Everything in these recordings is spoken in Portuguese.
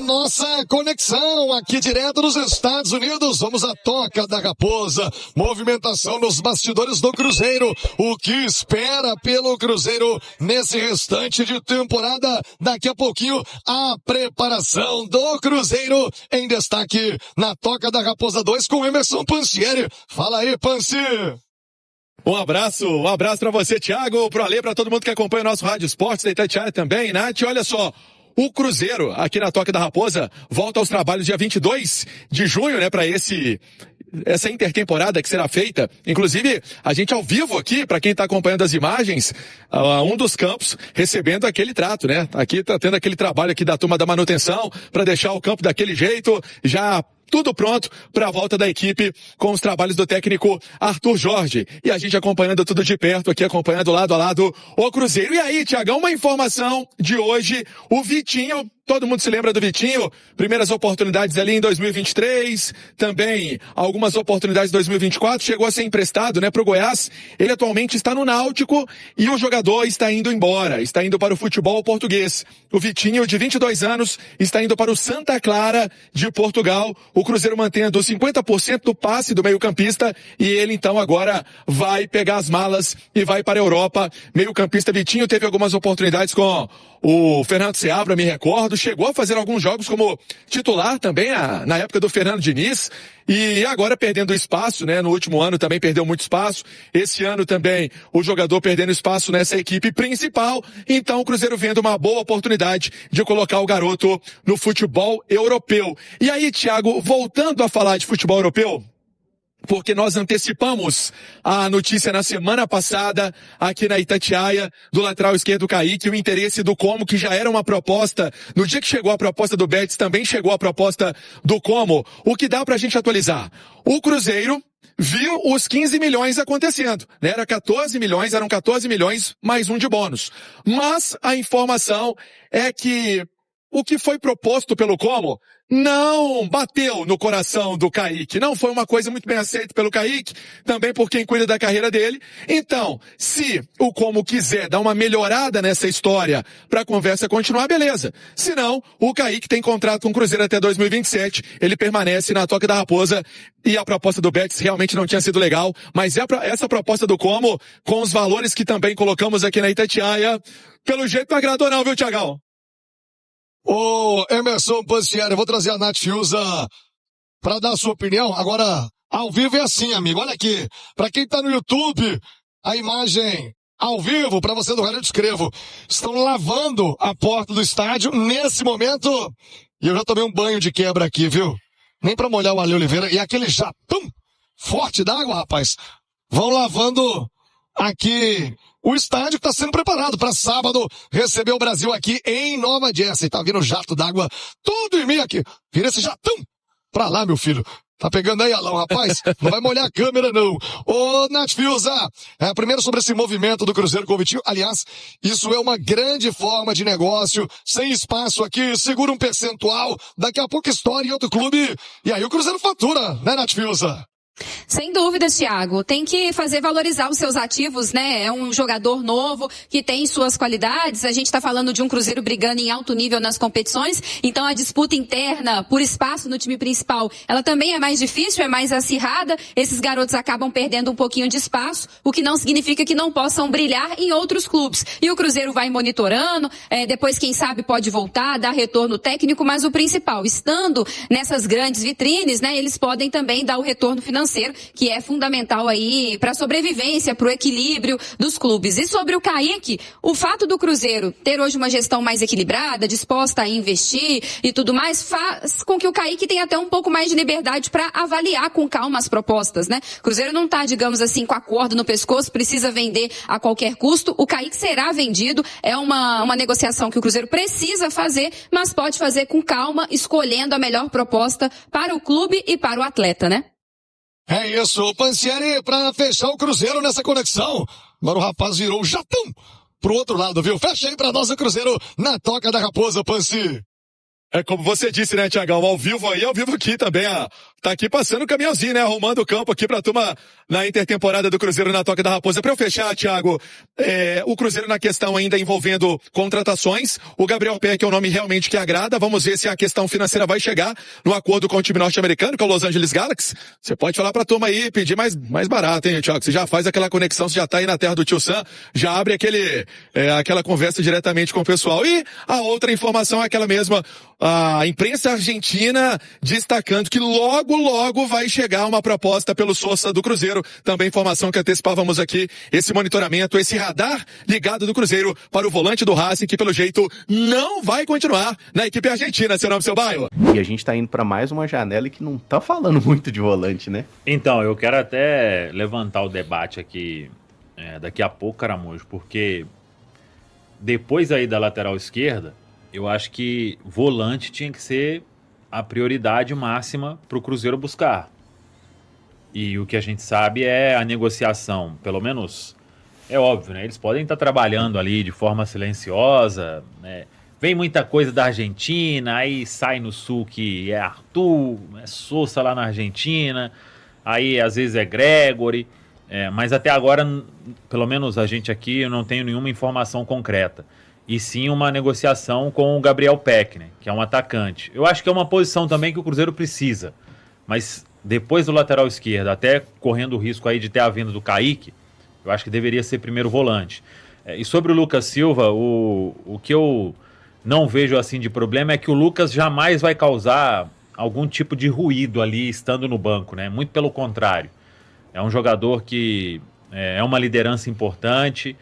nossa conexão aqui direto dos Estados Unidos. Vamos à Toca da Raposa. Movimentação nos bastidores do Cruzeiro. O que espera pelo Cruzeiro nesse restante de temporada? Daqui a pouquinho, a preparação do Cruzeiro em destaque na Toca da Raposa 2 com Emerson Pansieri. Fala aí, Pansi! Um abraço pra você, Thiago, pro Ale, pra todo mundo que acompanha o nosso Rádio Esportes da Itatiaia também. Nath, olha só, o Cruzeiro, aqui na Toca da Raposa, volta aos trabalhos dia 22 de junho, né, pra essa intertemporada que será feita. Inclusive, a gente ao vivo aqui, para quem está acompanhando as imagens, um dos campos recebendo aquele trato, né? Aqui tá tendo aquele trabalho aqui da turma da manutenção para deixar o campo daquele jeito, já tudo pronto para a volta da equipe com os trabalhos do técnico Arthur Jorge. E a gente acompanhando tudo de perto aqui, acompanhando lado a lado o Cruzeiro. E aí, Thiagão, uma informação de hoje, o Vitinho, todo mundo se lembra do Vitinho, primeiras oportunidades ali em 2023, também algumas oportunidades em 2024, chegou a ser emprestado, né, pro Goiás. Ele atualmente está no Náutico e o jogador está indo embora, está indo para o futebol português. O Vitinho, de 22 anos, está indo para o Santa Clara de Portugal. O Cruzeiro mantendo 50% do passe do meio-campista e ele então agora vai pegar as malas e vai para a Europa. Meio-campista Vitinho teve algumas oportunidades com o Fernando Seabra, me recordo, chegou a fazer alguns jogos como titular também na época do Fernando Diniz e agora perdendo espaço, né? No último ano também perdeu muito espaço. Esse ano também o jogador perdendo espaço nessa equipe principal. Então o Cruzeiro vendo uma boa oportunidade de colocar o garoto no futebol europeu. E aí, Thiago, voltando a falar de futebol europeu, porque nós antecipamos a notícia na semana passada, aqui na Itatiaia, do lateral esquerdo Kaique, o interesse do Como, que já era uma proposta, no dia que chegou a proposta do Betis, também chegou a proposta do Como. O que dá pra gente atualizar? O Cruzeiro viu os 15 milhões acontecendo, né? Eram 14 milhões mais um de bônus. Mas a informação é que o que foi proposto pelo Como não bateu no coração do Kaique. Não foi uma coisa muito bem aceita pelo Kaique, também por quem cuida da carreira dele. Então, se o Como quiser dar uma melhorada nessa história para a conversa continuar, beleza. Se não, o Kaique tem contrato com o Cruzeiro até 2027. Ele permanece na Toca da Raposa e a proposta do Betis realmente não tinha sido legal. Mas essa proposta do Como, com os valores que também colocamos aqui na Itatiaia, pelo jeito não agradou não, viu, Thiagão? Ô, Emerson Pansieri, eu vou trazer a Nath Fiuza para dar a sua opinião. Agora, ao vivo é assim, amigo. Olha aqui. Para quem tá no YouTube, a imagem ao vivo, para você do Rádio Escrevo. Estão lavando a porta do estádio nesse momento. E eu já tomei um banho de quebra aqui, viu? Nem para molhar o Ale Oliveira. E aquele japão forte d'água, rapaz. Vão lavando aqui o estádio está sendo preparado para sábado receber o Brasil aqui em Nova Jersey. Tá vindo jato d'água todo em mim aqui. Vira esse jatão pra lá, meu filho. Tá pegando aí, Alão, rapaz? Não vai molhar a câmera, não. Ô, Nath Fiuza, primeiro sobre esse movimento do Cruzeiro com o Vitinho. Aliás, isso é uma grande forma de negócio. Sem espaço aqui, segura um percentual. Daqui a pouco estoura em outro clube. E aí o Cruzeiro fatura, né, Nath Fiuza? Sem dúvidas, Thiago. Tem que fazer valorizar os seus ativos, né? É um jogador novo que tem suas qualidades. A gente está falando de um Cruzeiro brigando em alto nível nas competições. Então a disputa interna por espaço no time principal, ela também é mais difícil, é mais acirrada. Esses garotos acabam perdendo um pouquinho de espaço, o que não significa que não possam brilhar em outros clubes. E o Cruzeiro vai monitorando, depois quem sabe pode voltar, dar retorno técnico, mas o principal, estando nessas grandes vitrines, né? Eles podem também dar o retorno financeiro, que é fundamental aí para a sobrevivência, para o equilíbrio dos clubes. E sobre o Kaique, o fato do Cruzeiro ter hoje uma gestão mais equilibrada, disposta a investir e tudo mais, faz com que o Kaique tenha até um pouco mais de liberdade para avaliar com calma as propostas, né? O Cruzeiro não está, digamos assim, com a corda no pescoço, precisa vender a qualquer custo. O Kaique será vendido, é uma negociação que o Cruzeiro precisa fazer, mas pode fazer com calma, escolhendo a melhor proposta para o clube e para o atleta, né? É isso, Pansieri, pra fechar o Cruzeiro nessa conexão. Agora o rapaz virou um jatão pro outro lado, viu? Fecha aí pra nós o Cruzeiro na Toca da Raposa, Pansi. É como você disse, né, Thiagão? Ao vivo aí, ao vivo aqui também, tá aqui passando o caminhãozinho, né? Arrumando o campo aqui pra turma na intertemporada do Cruzeiro na Toca da Raposa. Pra eu fechar, Thiago, o Cruzeiro na questão ainda envolvendo contratações. O Gabriel Peck é um nome realmente que agrada. Vamos ver se a questão financeira vai chegar no acordo com o time norte-americano, que é o Los Angeles Galaxy. Você pode falar pra turma aí, pedir mais barato, hein, Thiago? Você já faz aquela conexão, você já tá aí na terra do Tio Sam, já abre aquela conversa diretamente com o pessoal. E a outra informação é aquela mesma, a imprensa argentina destacando que logo vai chegar uma proposta pelo Sosa do Cruzeiro. Também informação que antecipávamos aqui, esse monitoramento, esse radar ligado do Cruzeiro para o volante do Racing, que pelo jeito não vai continuar na equipe argentina, seu nome, seu bairro. E a gente tá indo para mais uma janela que não tá falando muito de volante, né? Então, eu quero até levantar o debate aqui daqui a pouco, Caramujo, porque depois aí da lateral esquerda, eu acho que volante tinha que ser a prioridade máxima para o Cruzeiro buscar. E o que a gente sabe é a negociação, pelo menos é óbvio, né? Eles podem estar trabalhando ali de forma silenciosa, né? Vem muita coisa da Argentina, aí sai no sul que é Arthur, é Sosa lá na Argentina, aí às vezes é Gregory, mas até agora, pelo menos a gente aqui, eu não tenho nenhuma informação concreta. E sim uma negociação com o Gabriel Peck, né, que é um atacante. Eu acho que é uma posição também que o Cruzeiro precisa, mas depois do lateral esquerdo, até correndo o risco aí de ter a vinda do Kaique, eu acho que deveria ser primeiro volante. E sobre o Lucas Silva, o que eu não vejo assim de problema é que o Lucas jamais vai causar algum tipo de ruído ali estando no banco, né? Muito pelo contrário. É um jogador que é uma liderança importante,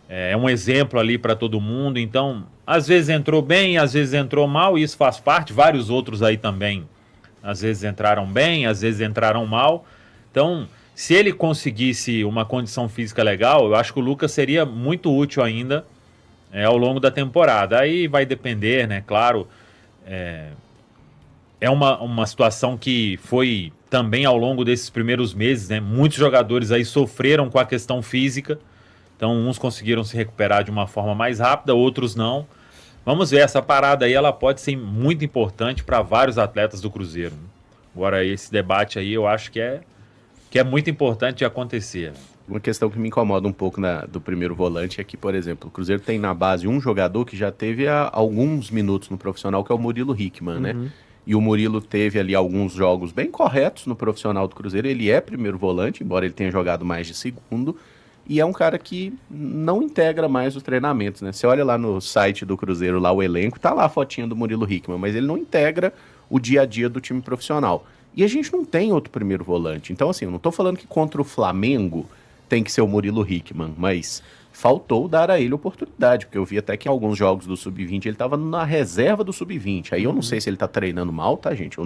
é um exemplo ali para todo mundo, então às vezes entrou bem, às vezes entrou mal, e isso faz parte. Vários outros aí também, às vezes entraram bem, às vezes entraram mal. Então, se ele conseguisse uma condição física legal, eu acho que o Lucas seria muito útil ainda ao longo da temporada. Aí vai depender, né? Claro, é uma situação que foi também ao longo desses primeiros meses, né? Muitos jogadores aí sofreram com a questão física, então uns conseguiram se recuperar de uma forma mais rápida, outros não. Vamos ver, essa parada aí ela pode ser muito importante para vários atletas do Cruzeiro. Agora, esse debate aí eu acho que é muito importante de acontecer. Uma questão que me incomoda um pouco do primeiro volante é que, por exemplo, o Cruzeiro tem na base um jogador que já teve alguns minutos no profissional, que é o Murilo Hickman, né? E o Murilo teve ali alguns jogos bem corretos no profissional do Cruzeiro. Ele é primeiro volante, embora ele tenha jogado mais de segundo. E é um cara que não integra mais os treinamentos, né? Você olha lá no site do Cruzeiro, lá o elenco, tá lá a fotinha do Murilo Hickman, mas ele não integra o dia a dia do time profissional. E a gente não tem outro primeiro volante. Então, assim, eu não tô falando que contra o Flamengo tem que ser o Murilo Hickman, mas faltou dar a ele oportunidade, porque eu vi até que em alguns jogos do Sub-20 ele tava na reserva do Sub-20. Aí eu não sei se ele tá treinando mal, tá, gente?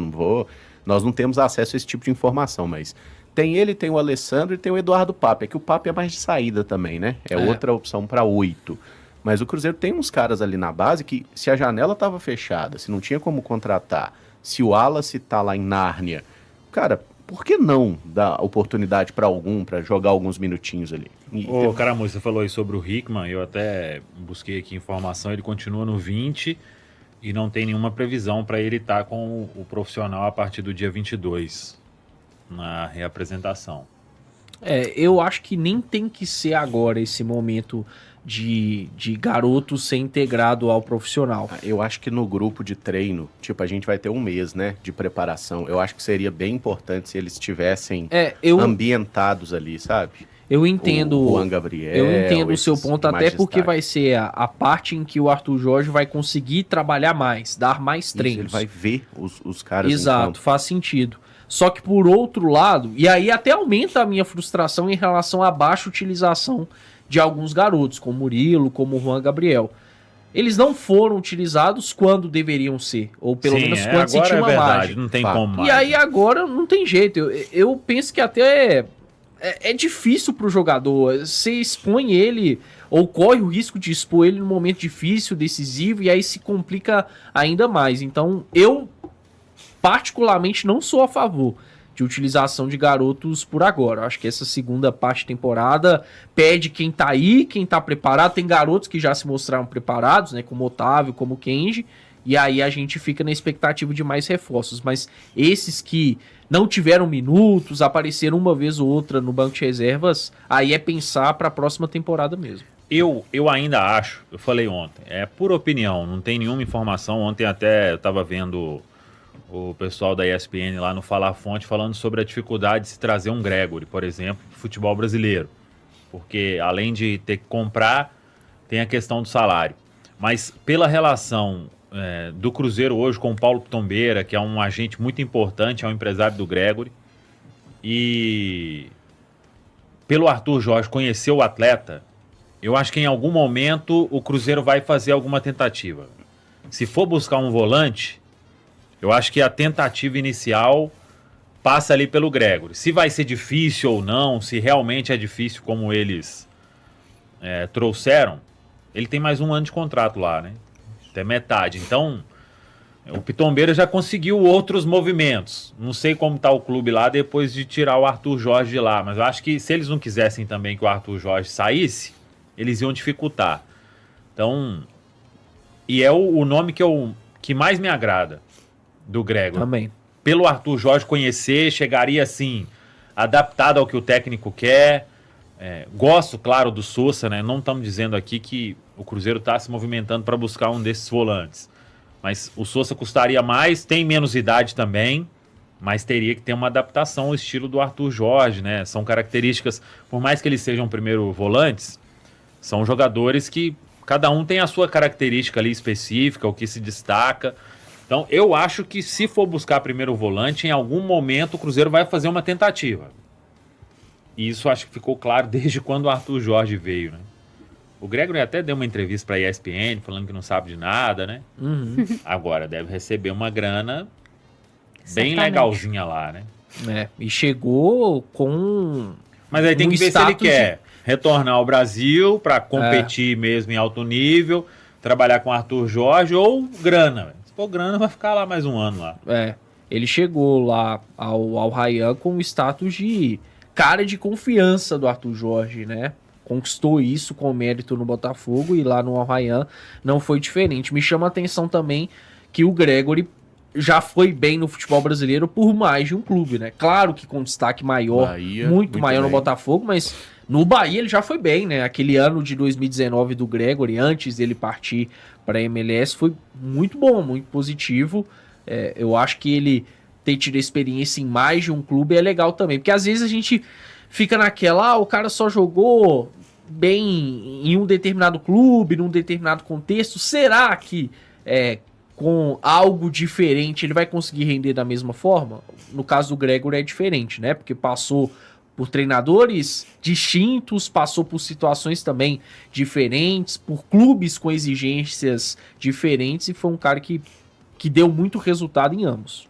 Nós não temos acesso a esse tipo de informação, mas tem ele, tem o Alessandro e tem o Eduardo Pape. É que o Pape é mais de saída também, né? É outra opção para 8. Mas o Cruzeiro tem uns caras ali na base que, se a janela tava fechada, se não tinha como contratar, se o Wallace tá lá em Nárnia, cara, por que não dar oportunidade para jogar alguns minutinhos ali? Ô, Caramujo, você falou aí sobre o Hickman, eu até busquei aqui informação, ele continua no 20 e não tem nenhuma previsão para ele estar com o profissional a partir do dia 22, na reapresentação. Eu acho que nem tem que ser agora esse momento de garoto ser integrado ao profissional. Eu acho que no grupo de treino, tipo, a gente vai ter um mês, né, de preparação. Eu acho que seria bem importante se eles estivessem ambientados ali, sabe? Eu entendo o Juan Gabriel. Eu entendo o seu ponto, até porque vai ser a parte em que o Arthur Jorge vai conseguir trabalhar mais, dar mais treinos. Ele vai ver os caras. Exato, faz sentido. Só que por outro lado, e aí até aumenta a minha frustração em relação à baixa utilização de alguns garotos, como Murilo, como o Juan Gabriel. Eles não foram utilizados quando deveriam ser, ou pelo menos quando se tinha uma margem. Não tem como mais. E aí agora não tem jeito. Eu penso que até é difícil pro jogador. Você expõe ele, ou corre o risco de expor ele num momento difícil, decisivo, e aí se complica ainda mais. Então eu particularmente não sou a favor de utilização de garotos por agora. Eu acho que essa segunda parte de temporada pede quem tá aí, quem tá preparado. Tem garotos que já se mostraram preparados, né, como Otávio, como Kenji, E aí a gente fica na expectativa de mais reforços. Mas esses que não tiveram minutos, apareceram uma vez ou outra no banco de reservas, aí é pensar para a próxima temporada mesmo. Eu ainda acho, eu falei ontem, é pura opinião, não tem nenhuma informação. Ontem até eu estava vendo o pessoal da ESPN lá no Falar Fonte falando sobre a dificuldade de se trazer um Gregory, por exemplo, pro futebol brasileiro. Porque além de ter que comprar, tem a questão do salário. Mas pela relação do Cruzeiro hoje com o Paulo Pitombeira, que é um agente muito importante, é um empresário do Gregory, e pelo Arthur Jorge conhecer o atleta, eu acho que em algum momento o Cruzeiro vai fazer alguma tentativa. Se for buscar um volante, eu acho que a tentativa inicial passa ali pelo Gregory. Se vai ser difícil ou não, se realmente é difícil como eles trouxeram, ele tem mais um ano de contrato lá, né? Até metade. Então, o Pitombeira já conseguiu outros movimentos. Não sei como tá o clube lá depois de tirar o Arthur Jorge de lá, mas eu acho que se eles não quisessem também que o Arthur Jorge saísse, eles iam dificultar. Então, e é o nome que mais me agrada do Gregory. Também. Pelo Arthur Jorge conhecer, chegaria assim, adaptado ao que o técnico quer. Gosto, claro, do Sousa, né? Não estamos dizendo aqui que o Cruzeiro está se movimentando para buscar um desses volantes. Mas o Sousa custaria mais, tem menos idade também, mas teria que ter uma adaptação ao estilo do Arthur Jorge, né? São características, por mais que eles sejam primeiro volantes, são jogadores que cada um tem a sua característica ali específica, o que se destaca. Então, eu acho que se for buscar primeiro volante, em algum momento o Cruzeiro vai fazer uma tentativa. E isso acho que ficou claro desde quando o Arthur Jorge veio, né? O Gregory até deu uma entrevista para a ESPN, falando que não sabe de nada, né? Uhum. Agora, deve receber uma grana bem legalzinha lá, né? E chegou com... Mas aí tem que ver se ele quer retornar ao Brasil para competir mesmo em alto nível, trabalhar com o Arthur Jorge ou grana. Se for grana, vai ficar lá mais um ano lá. Ele chegou lá ao Ryan com o status de cara de confiança do Arthur Jorge, né? Conquistou isso com mérito no Botafogo e lá no Al Rayyan não foi diferente. Me chama a atenção também que o Gregory já foi bem no futebol brasileiro por mais de um clube, né? Claro que com destaque maior, Bahia, muito maior bem. no Botafogo, mas no Bahia ele já foi bem, né? Aquele ano de 2019 do Gregory, antes dele partir para a MLS, foi muito bom, muito positivo. Eu acho que ele ter tido experiência em mais de um clube é legal também, porque às vezes a gente fica naquela, o cara só jogou bem em um determinado clube, num determinado contexto, será que com algo diferente ele vai conseguir render da mesma forma? No caso do Gregory é diferente, né? Porque passou por treinadores distintos, passou por situações também diferentes, por clubes com exigências diferentes e foi um cara que deu muito resultado em ambos.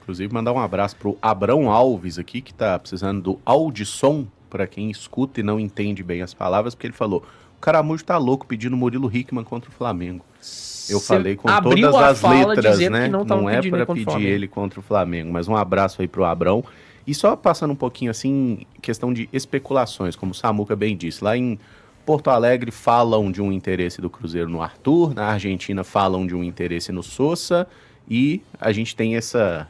Inclusive, mandar um abraço pro Abrão Alves aqui, que tá precisando do audição para quem escuta e não entende bem as palavras, porque ele falou: o Caramujo tá louco pedindo Murilo Hickman contra o Flamengo. Eu falei com todas as letras, né? Não é para pedir ele contra o Flamengo, mas um abraço aí pro Abrão. E só passando um pouquinho assim, questão de especulações, como o Samuca bem disse, lá em Porto Alegre falam de um interesse do Cruzeiro no Arthur, na Argentina falam de um interesse no Sousa, e a gente tem essa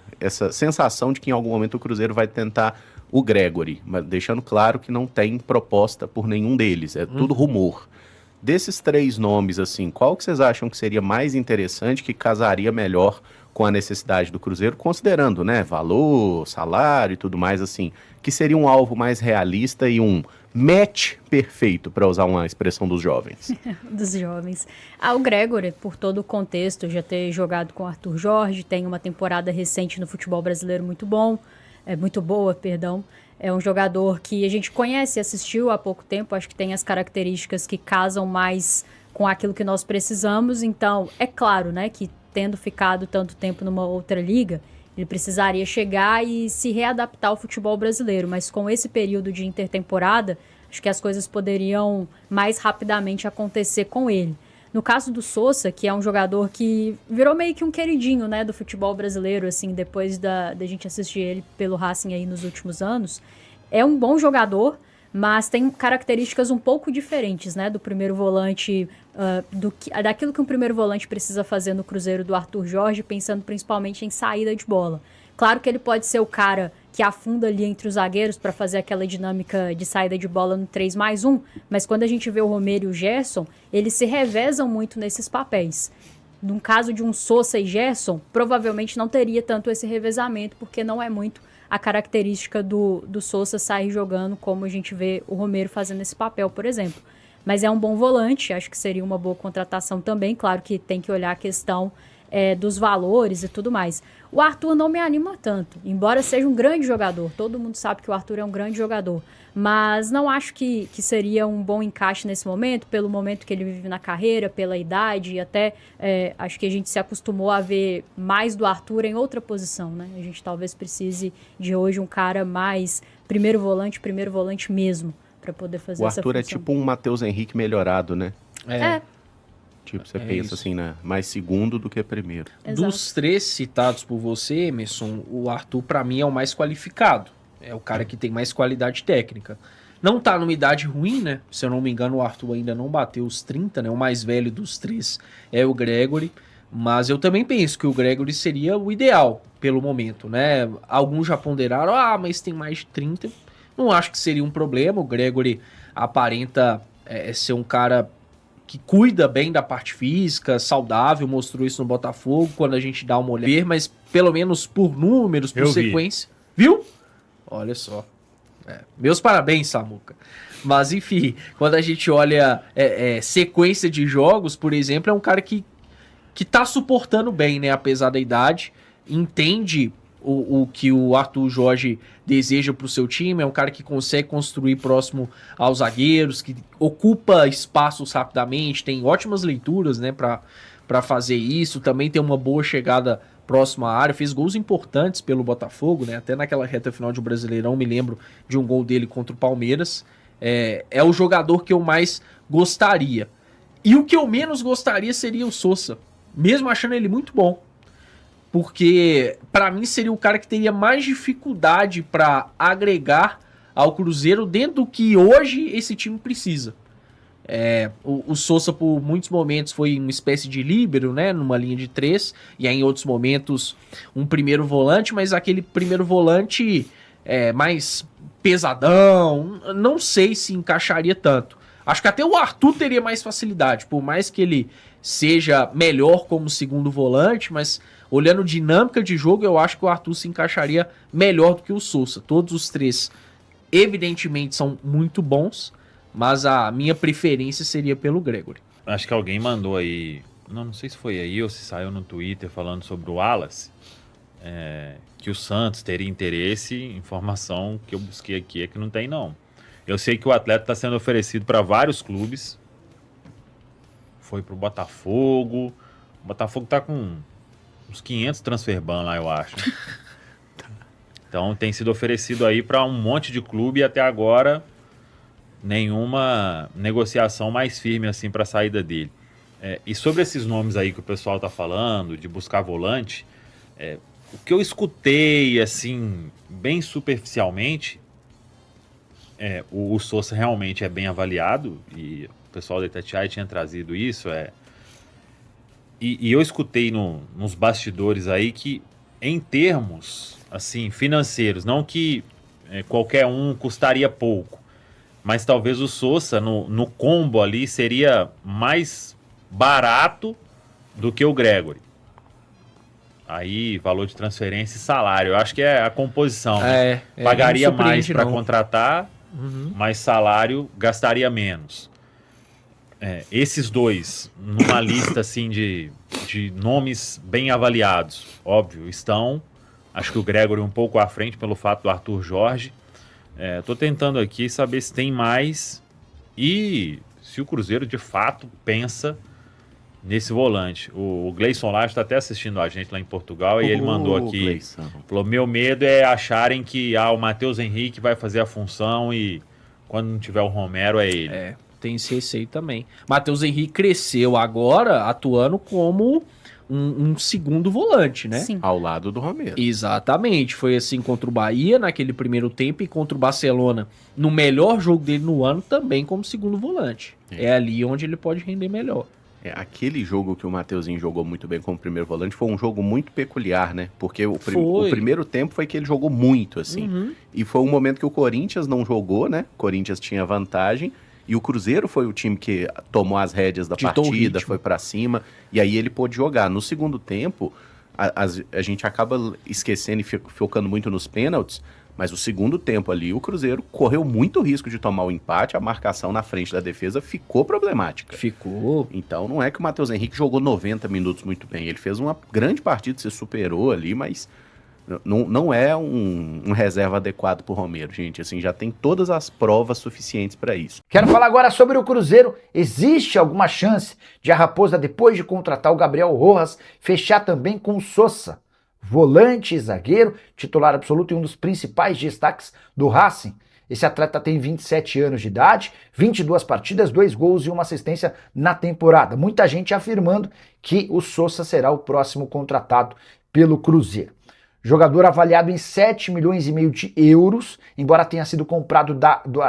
sensação de que em algum momento o Cruzeiro vai tentar o Gregory, mas deixando claro que não tem proposta por nenhum deles, é tudo rumor. Desses três nomes, assim, qual que vocês acham que seria mais interessante, que casaria melhor com a necessidade do Cruzeiro, considerando, né, valor, salário e tudo mais, assim, que seria um alvo mais realista e um match perfeito, para usar uma expressão dos jovens? Dos jovens. O Gregory, por todo o contexto, já ter jogado com o Arthur Jorge, tem uma temporada recente no futebol brasileiro muito boa, perdão. É um jogador que a gente conhece, assistiu há pouco tempo, acho que tem as características que casam mais com aquilo que nós precisamos. Então, é claro, né, que tendo ficado tanto tempo numa outra liga, ele precisaria chegar e se readaptar ao futebol brasileiro, mas com esse período de intertemporada, acho que as coisas poderiam mais rapidamente acontecer com ele. No caso do Sousa, que é um jogador que virou meio que um queridinho, né, do futebol brasileiro, assim, depois da gente assistir ele pelo Racing aí nos últimos anos, é um bom jogador, mas tem características um pouco diferentes, né, do primeiro volante, daquilo que um primeiro volante precisa fazer no Cruzeiro do Arthur Jorge, pensando principalmente em saída de bola. Claro que ele pode ser o cara que afunda ali entre os zagueiros para fazer aquela dinâmica de saída de bola no 3+1, mas quando a gente vê o Romero e o Gerson, eles se revezam muito nesses papéis. No caso de um Sousa e Gerson, provavelmente não teria tanto esse revezamento, porque não é muito a característica do Sousa sair jogando como a gente vê o Romero fazendo esse papel, por exemplo. Mas é um bom volante, acho que seria uma boa contratação também. Claro que tem que olhar a questão dos valores e tudo mais. O Arthur não me anima tanto, embora seja um grande jogador. Todo mundo sabe que o Arthur é um grande jogador. Mas não acho que seria um bom encaixe nesse momento, pelo momento que ele vive na carreira, pela idade, e até acho que a gente se acostumou a ver mais do Arthur em outra posição, né? A gente talvez precise de hoje um cara mais primeiro volante mesmo, para poder fazer essa função. O Arthur é tipo um Matheus Henrique melhorado, né? Tipo, você pensa isso. assim, né? Mais segundo do que primeiro. Exato. Dos 3 citados por você, Emerson, o Arthur, pra mim, é o mais qualificado. É o cara que tem mais qualidade técnica. Não tá numa idade ruim, né? Se eu não me engano, o Arthur ainda não bateu os 30, né? O mais velho dos 3 é o Gregory. Mas eu também penso que o Gregory seria o ideal pelo momento, né? Alguns já ponderaram, mas tem mais de 30. Não acho que seria um problema. O Gregory aparenta ser um cara que cuida bem da parte física, saudável, mostrou isso no Botafogo, quando a gente dá uma olhada, mas pelo menos por números, por sequência. Viu? Olha só. Meus parabéns, Samuca. Mas enfim, quando a gente olha sequência de jogos, por exemplo, é um cara que tá suportando bem, né, apesar da idade, entende o que o Arthur Jorge deseja para o seu time, é um cara que consegue construir próximo aos zagueiros, que ocupa espaços rapidamente, tem ótimas leituras, né, para fazer isso, também tem uma boa chegada próximo à área, fez gols importantes pelo Botafogo, né, até naquela reta final de Brasileirão, me lembro de um gol dele contra o Palmeiras, é o jogador que eu mais gostaria. E o que eu menos gostaria seria o Sousa, mesmo achando ele muito bom. Porque, para mim, seria o cara que teria mais dificuldade para agregar ao Cruzeiro dentro do que hoje esse time precisa. O Sousa, por muitos momentos, foi uma espécie de líbero, né, numa linha de 3, e aí, em outros momentos, um primeiro volante, mas aquele primeiro volante mais pesadão, não sei se encaixaria tanto. Acho que até o Arthur teria mais facilidade, por mais que ele seja melhor como segundo volante, mas olhando dinâmica de jogo, eu acho que o Arthur se encaixaria melhor do que o Sousa. Todos os 3, evidentemente, são muito bons, mas a minha preferência seria pelo Gregory. Acho que alguém mandou aí, não sei se foi aí ou se saiu no Twitter falando sobre o Wallace, que o Santos teria interesse. Informação que eu busquei aqui é que não tem, não. Eu sei que o atleta está sendo oferecido para vários clubes. Foi pro Botafogo. O Botafogo tá com uns 500 transfer ban lá, eu acho. Então tem sido oferecido aí para um monte de clube e até agora nenhuma negociação mais firme assim para a saída dele. E sobre esses nomes aí que o pessoal tá falando, de buscar volante, o que eu escutei assim, bem superficialmente, o Sousa realmente é bem avaliado, e o pessoal da Itatiaia tinha trazido isso, e eu escutei nos bastidores aí que, em termos assim, financeiros, não que qualquer um custaria pouco, mas talvez o Sousa no combo ali seria mais barato do que o Gregory. Aí, valor de transferência e salário, eu acho que é a composição. Pagaria mais para contratar, mas salário gastaria menos. Esses dois, numa lista assim de nomes bem avaliados, óbvio, estão. Acho que o Gregory um pouco à frente pelo fato do Arthur Jorge. Tô tentando aqui saber se tem mais e se o Cruzeiro de fato pensa nesse volante. O Gleison Lage está até assistindo a gente lá em Portugal e ele mandou aqui, Gleison. Falou, meu medo é acharem que o Matheus Henrique vai fazer a função e quando não tiver o Romero é ele. Tem esse receio também. Matheus Henrique cresceu agora atuando como um segundo volante, né? Sim. Ao lado do Romero. Exatamente, foi assim contra o Bahia naquele primeiro tempo e contra o Barcelona no melhor jogo dele no ano também como segundo volante. É ali onde ele pode render melhor. Aquele jogo que o Mateuzinho jogou muito bem como primeiro volante foi um jogo muito peculiar, né? Porque o primeiro tempo foi que ele jogou muito, assim. E foi um momento que o Corinthians não jogou, né? O Corinthians tinha vantagem. E o Cruzeiro foi o time que tomou as rédeas da partida, foi pra cima. E aí ele pôde jogar. No segundo tempo, a gente acaba esquecendo e focando muito nos pênaltis. Mas o segundo tempo ali, o Cruzeiro correu muito risco de tomar o empate, a marcação na frente da defesa ficou problemática. Ficou. Então não é que o Matheus Henrique jogou 90 minutos muito bem, ele fez uma grande partida, se superou ali, mas não é um reserva adequado pro Romero, gente. Assim, já tem todas as provas suficientes para isso. Quero falar agora sobre o Cruzeiro. Existe alguma chance de a Raposa, depois de contratar o Gabriel Rojas, fechar também com o Sosa? Volante e zagueiro, titular absoluto e um dos principais destaques do Racing. Esse atleta tem 27 anos de idade, 22 partidas, 2 gols e 1 assistência na temporada. Muita gente afirmando que o Sosa será o próximo contratado pelo Cruzeiro. Jogador avaliado em 7 milhões e meio de euros, embora tenha sido comprado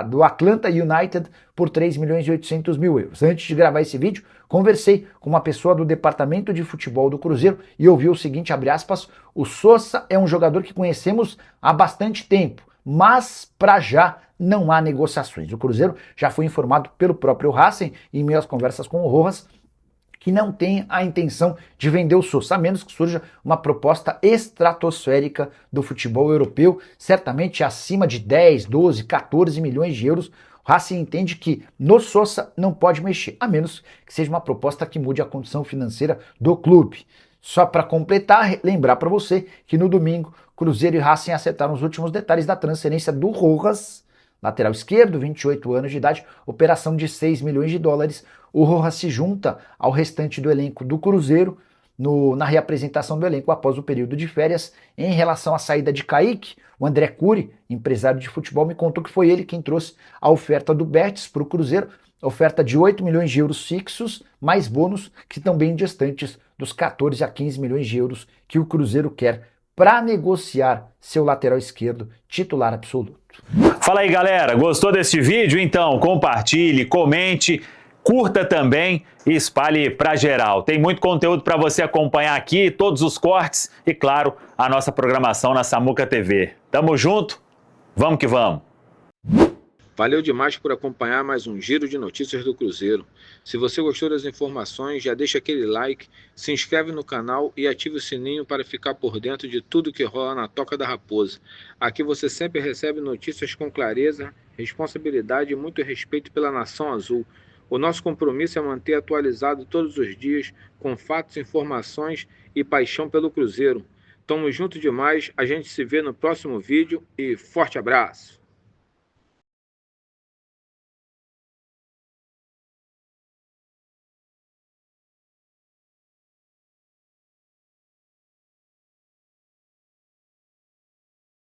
do Atlanta United por 3 milhões e 800 mil euros. Antes de gravar esse vídeo, conversei com uma pessoa do departamento de futebol do Cruzeiro e ouvi o seguinte, abre aspas, o Sosa é um jogador que conhecemos há bastante tempo, mas para já não há negociações. O Cruzeiro já foi informado pelo próprio Racing, em meio às conversas com o Rojas, que não tem a intenção de vender o Sosa, a menos que surja uma proposta estratosférica do futebol europeu, certamente acima de 10, 12, 14 milhões de euros. O Racing entende que no Sosa não pode mexer, a menos que seja uma proposta que mude a condição financeira do clube. Só para completar, lembrar para você que no domingo, Cruzeiro e Racing acertaram os últimos detalhes da transferência do Rojas, lateral esquerdo, 28 anos de idade, operação de 6 milhões de dólares. O Rojas se junta ao restante do elenco do Cruzeiro na reapresentação do elenco após o período de férias. Em relação à saída de Kaique, o André Cury, empresário de futebol, me contou que foi ele quem trouxe a oferta do Betis para o Cruzeiro, oferta de 8 milhões de euros fixos, mais bônus, que estão bem distantes dos 14 a 15 milhões de euros que o Cruzeiro quer para negociar seu lateral esquerdo titular absoluto. Fala aí, galera, gostou desse vídeo? Então compartilhe, comente, curta também e espalhe para geral. Tem muito conteúdo para você acompanhar aqui, todos os cortes e, claro, a nossa programação na Samuca TV. Tamo junto, vamos que vamos! Valeu demais por acompanhar mais um Giro de Notícias do Cruzeiro. Se você gostou das informações, já deixa aquele like, se inscreve no canal e ative o sininho para ficar por dentro de tudo que rola na Toca da Raposa. Aqui você sempre recebe notícias com clareza, responsabilidade e muito respeito pela Nação Azul. O nosso compromisso é manter atualizado todos os dias, com fatos, informações e paixão pelo Cruzeiro. Tamo junto demais, a gente se vê no próximo vídeo e forte abraço!